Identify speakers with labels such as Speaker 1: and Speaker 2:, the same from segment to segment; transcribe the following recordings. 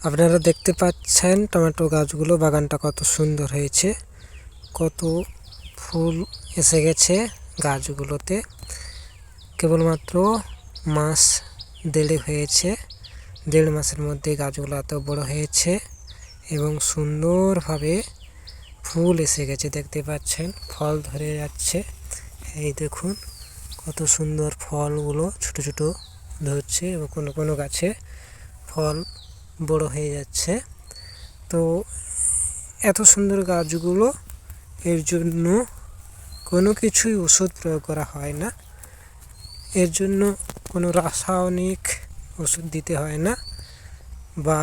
Speaker 1: আপনারা দেখতে পাচ্ছেন টমেটো গাছগুলো, বাগানটা কত সুন্দর হয়েছে, কত ফুল এসে গেছে গাছগুলোতে। কেবলমাত্র মাস দেড়েক হয়েছে, 1.5 মাসের মধ্যে গাছগুলো এত বড় হয়েছে এবং সুন্দরভাবে ফুল এসে গেছে। দেখতে পাচ্ছেন ফল ধরে যাচ্ছে, এই দেখুন কত সুন্দর ফলগুলো ছোট ছোট ধরছে এবং কোনো কোনো গাছে ফল বড় হয়ে যাচ্ছে। তো এত সুন্দর গাছগুলো, এর জন্য কোনো কিছুই ওষুধ প্রয়োগ করা হয় না, এর জন্য কোনো রাসায়নিক ওষুধ দিতে হয় না বা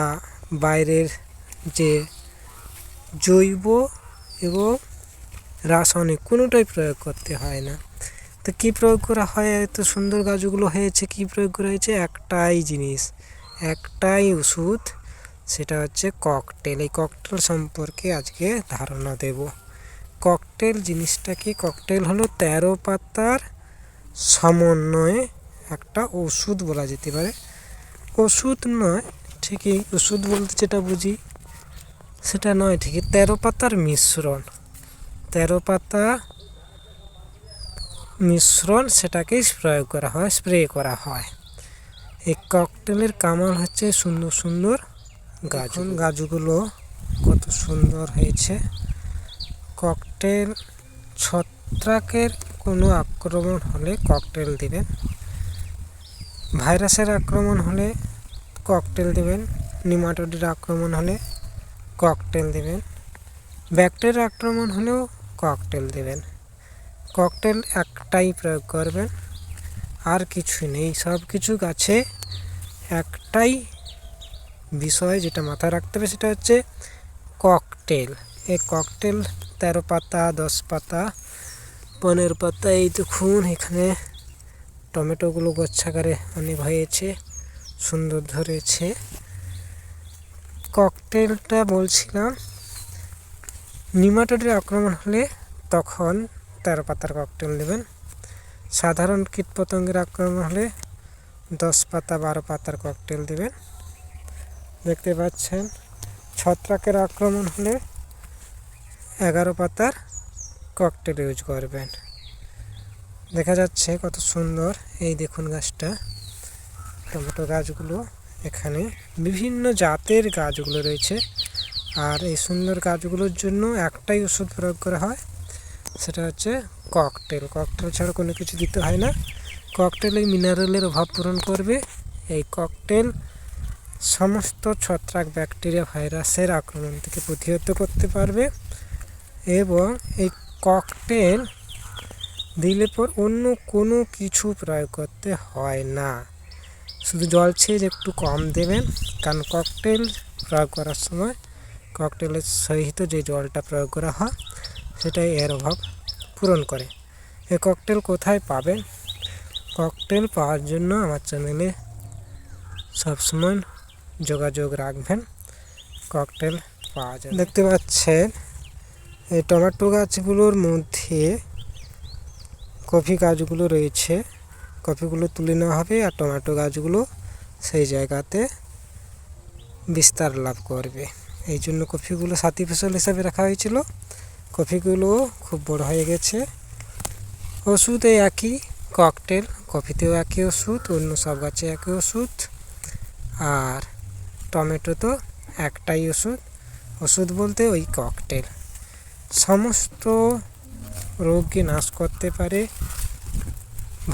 Speaker 1: বাইরের যে জৈব এবং রাসায়নিক কোনোটাই প্রয়োগ করতে হয় না। তো কী প্রয়োগ করা হয়? এত সুন্দর গাছগুলো হয়েছে, কী প্রয়োগ করা হয়েছে? একটাই জিনিস, একটাই ওষুধ, সেটা হচ্ছে ককটেল। এই ককটেল সম্পর্কে আজকে ধারণা দেব। ককটেল জিনিসটা কি? ককটেল হলো 13 পাতার সমন্বয়ে একটা ওষুধ বলা যেতে পারে। ওষুধ নয় ঠিকই, ওষুধ বলতে যেটা বুঝি সেটা নয় ঠিকই, 13 পাতার মিশ্রণ। 13 পাতা মিশ্রণ, সেটাকেই প্রয়োগ করা হয়, স্প্রে করা হয়। এই ককটেলের কামাল হচ্ছে সুন্দর সুন্দর গাছ। গাছগুলো কত সুন্দর হয়েছে। ককটেল ছত্রাকের কোনো আক্রমণ হলে ককটেল দিবেন, ভাইরাসের আক্রমণ হলে ককটেল দিবেন, নিমাটোডের আক্রমণ হলে ককটেল দিবেন, ব্যাকটেরিয়ার আক্রমণ হলেও ককটেল দিবেন। ককটেল একটাই প্রয়োগ করবেন, আর কিছুই নেই। সব কিছু গাছে একটাই বিষয় যেটা মাথায় রাখতে হবে, সেটা হচ্ছে ককটেল। এই ককটেল 13 পাতা, 10 পাতা, 15 পাতা। এই দেখুন এখানে টমেটোগুলো গোচ্ছাকারে অনেক হয়েছে, সুন্দর ধরেছে। ককটেলটা বলছিলাম, নিমাটোডের আক্রমণ হলে তখন 13 পাতার ককটেল নেবেন। সাধারণ কীটপতঙ্গের আক্রমণ হলে 10 পাতা, 12 পাতার ককটেল দেবেন। দেখতে পাচ্ছেন ছত্রাকের আক্রমণ হলে 11 পাতার ককটেল ইউজ করবেন। দেখা যাচ্ছে কত সুন্দর। এই দেখুন গাছটা, টমেটো গাছগুলো, এখানে বিভিন্ন জাতের গাছগুলো রয়েছে। আর এই সুন্দর গাছগুলোর জন্য একটাই ওষুধ প্রয়োগ করা হয়, সেটা হচ্ছে ককটেল। ককটেল ছাড়া কোনো কিছু দিতে হয় না। ককটেল এই মিনারেলের অভাব পূরণ করবে। এই ককটেল সমস্ত ছত্রাক, ব্যাকটেরিয়া, ভাইরাসের আক্রমণ থেকে প্রতিহত করতে পারবে। এবং এই ককটেল দিলে পর অন্য কোনো কিছু প্রয়োগ করতে হয় না, শুধু জল ছেড়ে একটু কম দেবেন, কারণ ককটেল প্রয়োগ করার সময় ককটেলের সহিত যে জলটা প্রয়োগ করা হয় সেটাই এর অভাব পূরণ করে। এই ককটেল কোথায় পাবেন? ককটেল পাওয়ার জন্য আমার চ্যানেলে সবসময় যোগাযোগ রাখবেন, ককটেল পাওয়া যায়। দেখতে পাচ্ছেন এই টমেটো গাছগুলোর মধ্যে কফি গাছগুলো রয়েছে, কফিগুলো তুলে নেওয়া হবে আর টমেটো গাছগুলো সেই জায়গাতে বিস্তার লাভ করবে। এই জন্য কফিগুলো সাথী ফসল হিসাবে রাখা হয়েছিল। কফিগুলো খুব বড় হয়ে গেছে। ওষুধ এই একই, ককটেল কফিতেও একই ওষুধ, অন্য সব গাছে একই ওষুধ, আর টমেটো তো একটাই ওষুধ। ওষুধ বলতে ওই ককটেল সমস্ত রোগকে নাশ করতে পারে।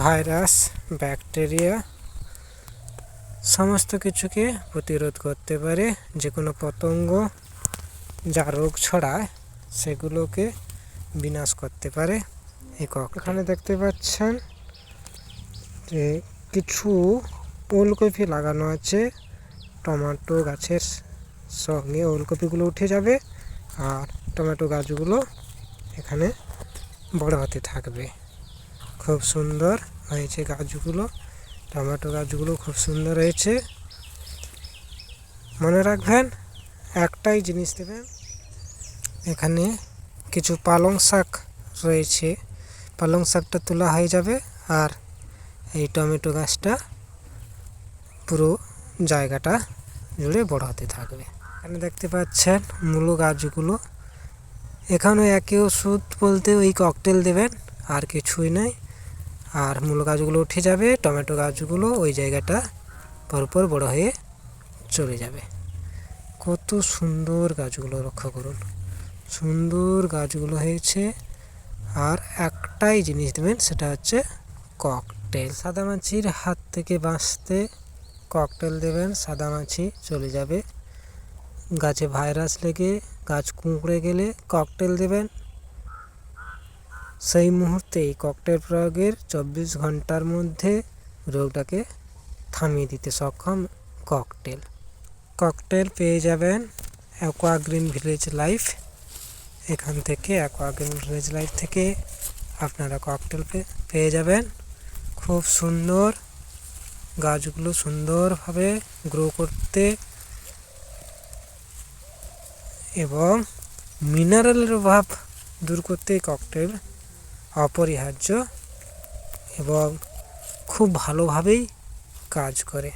Speaker 1: ভাইরাস, ব্যাকটেরিয়া সমস্ত কিছুকে প্রতিরোধ করতে পারে। যে কোনো পতঙ্গ যা রোগ ছড়ায় সেগুলোকে বিনাশ করতে পারে এই ককটেল। এখানে দেখতে পাচ্ছেন যে কিছু ওলকপি লাগানো আছে, টমেটো গাছের সঙ্গে ওলকপিগুলো উঠে যাবে আর টমেটো গাছগুলো এখানে বড় হতে থাকবে। খুব সুন্দর হয়েছে গাছগুলো, টমেটো গাছগুলো খুব সুন্দর হয়েছে। মনে রাখবেন একটাই জিনিস দেবেন। এখানে কিছু পালং শাক রয়েছে, পালং শাকটা তোলা হয়ে যাবে আর এই টমেটো গাছটা পুরো জায়গাটা জুড়ে বড় হতে থাকবে। এখানে দেখতে পাচ্ছেন মূলো গাছগুলো, এখানে একই ওষুধ বলতে ওই ককটেল দেবেন, আর কিছুই নাই। আর মূলো গাছগুলো উঠে যাবে, টমেটো গাছগুলো ওই জায়গাটা পরপর বড় হয়ে চলে যাবে। কত সুন্দর গাছগুলো, লক্ষ্য করুন, সুন্দর গাছগুলো হয়েছে। আর একটাই জিনিস দেবেন, সেটা হচ্ছে ককটেল। সাদামাছির হাত থেকে বাঁচতে ককটেল দেবেন, সাদামাছি চলে যাবে। গাছে ভাইরাস লেগে গাছ কুঁকড়ে গেলে ককটেল দেবেন। সেই মুহূর্তেই ককটেল প্রয়োগের 24 ঘন্টার মধ্যে রোগটাকে থামিয়ে দিতে সক্ষম ককটেল। ককটেল পেয়ে যাবেন অ্যাকোয়াগ্রিন ভিলেজ লাইফ। এখান থেকে অ্যাকোয়াগ্রিন ভিলেজ লাইফ থেকে আপনারা ককটেল পেয়ে যাবেন। খুব সুন্দর, গাছগুলো সুন্দরভাবে গ্রো করতে এবং মিনারেলের অভাব দূর করতে ককটেল অপরিহার্য এবং খুব ভালোভাবেই কাজ করে।